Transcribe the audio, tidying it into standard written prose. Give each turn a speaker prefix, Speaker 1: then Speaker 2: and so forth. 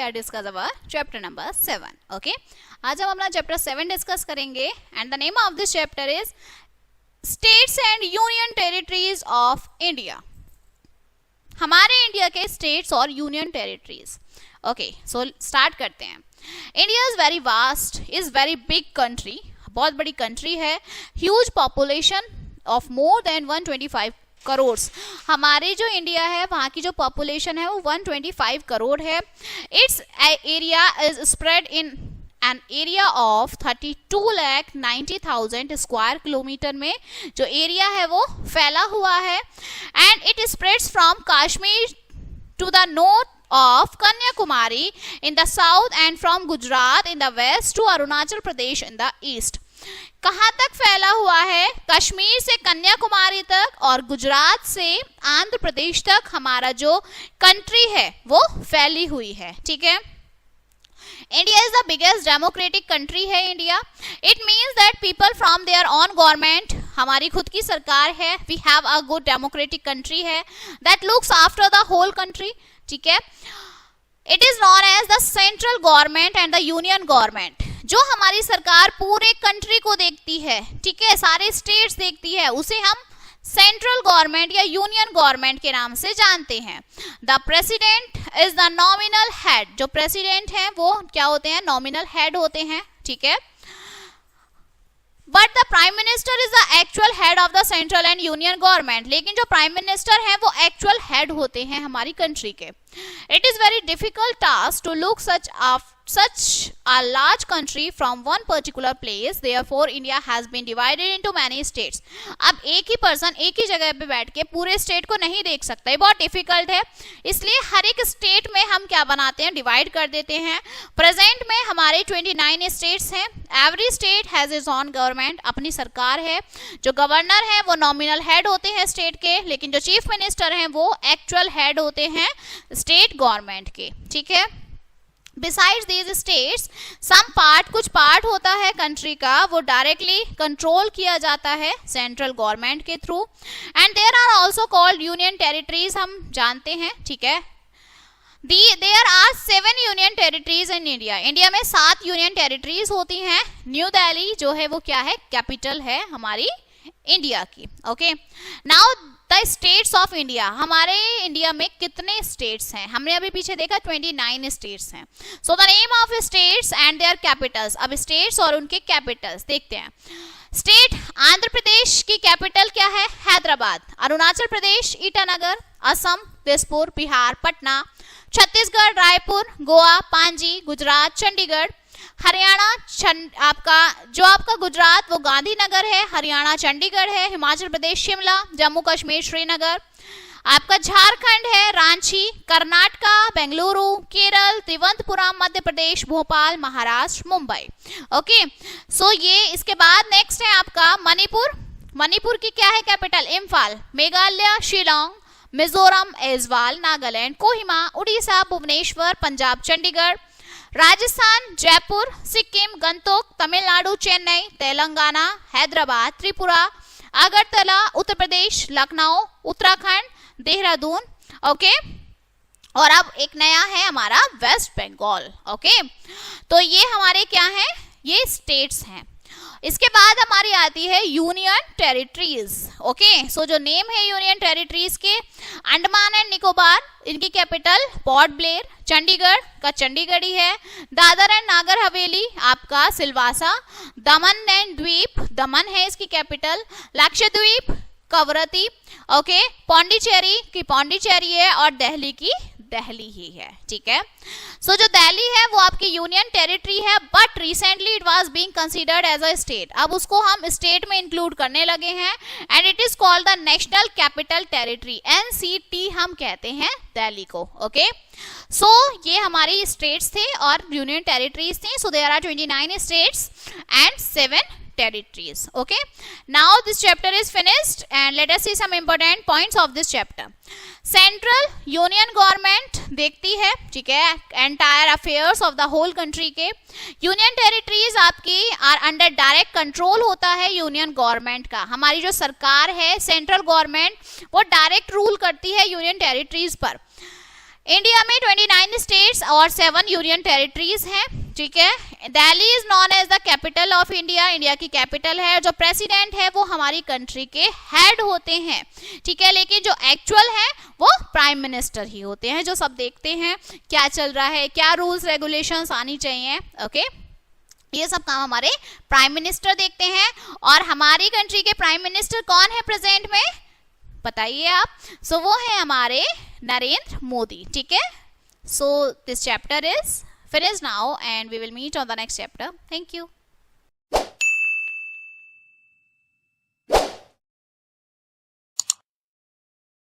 Speaker 1: Are discuss our chapter number 7. Okay, आज हम अपना चैप्टर 7 डिस्कस करेंगे and the name of this chapter is states and union territories of India. हमारे India के states और union territories. Okay, so start करते हैं. India is very vast, is very big country, बहुत बड़ी कंट्री है. Huge population of more than 125 crore. हमारे जो इंडिया है वहाँ की जो पॉपुलेशन है वो 125 करोड़ है. Its area is spread in an area of 32,90,000 square kilometre में जो एरिया है वो फैला हुआ है. And it spreads from Kashmir to the north of Kanyakumari in the south and from Gujarat in the west to Arunachal Pradesh in the east. कहाँ तक फैला हुआ है? कश्मीर से कन्याकुमारी तक और गुजरात से आंध्र प्रदेश तक हमारा जो कंट्री है वो फैली हुई है. ठीक है. India is the biggest democratic country है India. It means that people from their own government, हमारी खुद की सरकार है. We have a good democratic country है that looks after the whole country. ठीक है. It is known as the central government and the union government. जो हमारी सरकार पूरे कंट्री को देखती है, ठीक है, सारे स्टेट्स देखती है, उसे हम सेंट्रल गवर्नमेंट या यूनियन गवर्नमेंट के नाम से जानते हैं. The president is the nominal head. जो प्रेसिडेंट है वो क्या होते हैं? नॉमिनल हेड होते हैं. ठीक है. But the prime minister is the actual head of the central and union government. लेकिन जो प्राइम मिनिस्टर है वो एक्चुअल हेड होते हैं हमारी कंट्री के. It is very difficult task to look such a large country from one particular place. Therefore India has been divided into many states. अब एक ही पर्सन एक ही जगह पे बैठ के पूरे स्टेट को नहीं देख सकता, ये बहुत डिफिकल्ट है. इसलिए हर एक स्टेट में हम क्या बनाते हैं? डिवाइड कर देते हैं. प्रेजेंट में हमारे 29 स्टेट्स हैं. Every state has its own government, अपनी सरकार है. जो गवर्नर है वो नॉमिनल हेड होते हैं स्टेट के, लेकिन जो चीफ मिनिस्टर हैं वो एक्चुअल हेड होते हैं स्टेट गवर्नमेंट के. ठीक है. Besides these states, some part, कुछ पार्ट होता है कंट्री का वो डायरेक्टली कंट्रोल किया जाता है सेंट्रल गवर्नमेंट के through. And there are also called union territories, हम जानते हैं. ठीक है. There are 7 union territories in India. India में 7 यूनियन टेरिटरीज होती हैं. न्यू दिल्ली जो है वो क्या है? कैपिटल है हमारी इंडिया की. Okay. Now the states of India. हमारे इंडिया में कितने स्टेट्स हैं? हमने अभी पीछे देखा 29 स्टेट्स हैं. So the name of states and there Capitals. अब स्टेट्स और उनके कैपिटल्स देखते हैं. स्टेट आंध्र प्रदेश की कैपिटल क्या है? हैदराबाद. अरुणाचल प्रदेश ईटानगर. असम दिसपुर. बिहार पटना. छत्तीसगढ़ रायपुर. गोवा पांजी. गुजरात चंडीगढ़. हरियाणा आपका गुजरात वो गांधीनगर है. हरियाणा चंडीगढ़ है. हिमाचल प्रदेश शिमला. जम्मू कश्मीर श्रीनगर. आपका झारखंड है रांची. कर्नाटका बेंगलुरु. केरल तिरुवनंतपुरम. मध्य प्रदेश भोपाल. महाराष्ट्र मुंबई. ओके. सो ये इसके बाद नेक्स्ट है आपका मणिपुर. मणिपुर की क्या है कैपिटल? इम्फाल. मेघालय शिलोंग. मिजोरम ऐजवाल. नागालैंड कोहिमा. उड़ीसा भुवनेश्वर. पंजाब चंडीगढ़. राजस्थान जयपुर. सिक्किम गंगटोक. तमिलनाडु चेन्नई. तेलंगाना हैदराबाद. त्रिपुरा अगरतला. उत्तर प्रदेश लखनऊ. उत्तराखंड देहरादून. ओके. और अब एक नया है हमारा वेस्ट बंगाल. ओके. तो ये हमारे क्या हैं? ये स्टेट्स हैं. इसके बाद हमारी आती है यूनियन टेरिटरीज. ओके. सो जो नेम है यूनियन टेरिटरीज के, अंडमान एंड निकोबार, इनकी कैपिटल पोर्ट ब्लेयर. चंडीगढ़ का चंडीगढ़ ही है. दादर एंड नागर हवेली आपका सिलवासा. दमन एंड द्वीप, दमन है इसकी कैपिटल. लक्षद्वीप कवरती. ओके. पौंडीचेरी की पौंडीचेरी है और दिल्ली की दिल्ली ही है. ठीक है. सो जो दिल्ली है वो आपकी यूनियन टेरिटरी है, but recently it was being considered as a state. अब उसको हम स्टेट में इंक्लूड करने लगे हैं and it is called the national capital territory. NCT हम कहते हैं दिल्ली को. ओके. सो ये हमारी स्टेट्स थे और यूनियन टेरिटरीज थे. So there are 29 states and 7 territories. Okay, now this chapter is finished and let us see some important points of this chapter. Central union government देखती है, ठीक है, entire affairs of the whole country के. Union territories आपकी are under direct control होता है union government का. हमारी जो सरकार है central government वो direct rule करती है union territories पर. इंडिया में 29 स्टेट स्टेट्स और 7 यूनियन टेरिटरीज हैं, ठीक है। Delhi is known as the capital of India, India की कैपिटल है। जो प्रेसिडेंट है वो हमारी कंट्री के हेड होते हैं, ठीक है, लेकिन जो एक्चुअल है वो प्राइम मिनिस्टर ही होते हैं, जो सब देखते हैं क्या चल रहा है, क्या रूल्स रेगुलेशंस आनी चाहिए, ओके। ये सब काम हमारे प्राइम मिनिस्टर देखते हैं। और हमारी कंट्री के प्राइम मिनिस्टर कौन है प्रेजेंट में, बताइए आप। सो वो है हमारे नरेंद्र मोदी, ठीक है। So this chapter is finished now and we will meet on the next chapter. Thank you.